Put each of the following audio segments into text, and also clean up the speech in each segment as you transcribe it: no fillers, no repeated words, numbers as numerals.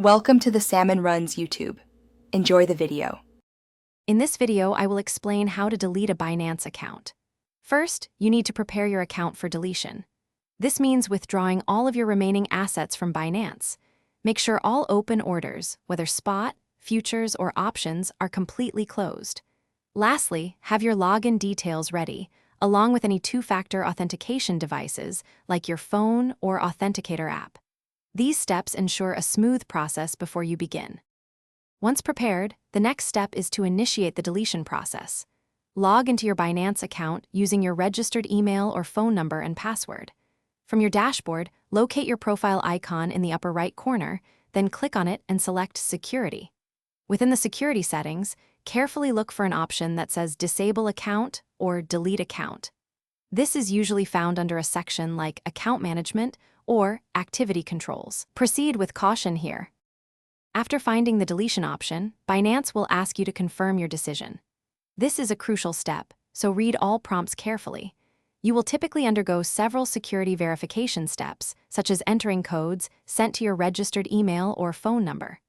Welcome to the Salmon Runs YouTube. Enjoy the video. In this video, I will explain how to delete a Binance account. First, you need to prepare your account for deletion. This means withdrawing all of your remaining assets from Binance. Make sure all open orders, whether spot, futures, or options, are completely closed. Lastly, have your login details ready, along with any two-factor authentication devices like your phone or authenticator app. These steps ensure a smooth process before you begin. Once prepared, the next step is to initiate the deletion process. Log into your Binance account using your registered email or phone number and password. From your dashboard, locate your profile icon in the upper right corner, then click on it and select Security. Within the security settings, carefully look for an option that says Disable Account or Delete Account. This is usually found under a section like Account Management or Activity Controls. Proceed with caution here. After finding the deletion option, Binance will ask you to confirm your decision. This is a crucial step, so read all prompts carefully. You will typically undergo several security verification steps, such as entering codes sent to your registered email or phone number.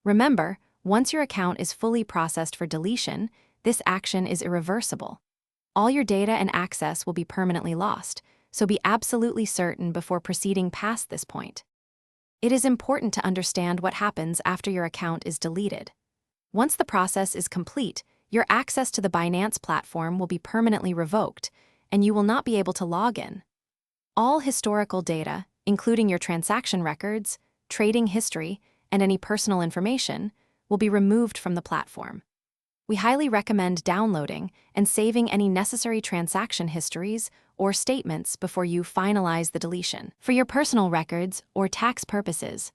Remember, once your account is fully processed for deletion, this action is irreversible. All your data and access will be permanently lost, so be absolutely certain before proceeding past this point. It is important to understand what happens after your account is deleted. Once the process is complete, your access to the Binance platform will be permanently revoked, and you will not be able to log in. All historical data, including your transaction records, trading history, and any personal information, will be removed from the platform. We highly recommend downloading and saving any necessary transaction histories or statements before you finalize the deletion for your personal records or tax purposes.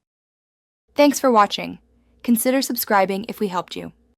Thanks for watching. Consider subscribing if we helped you.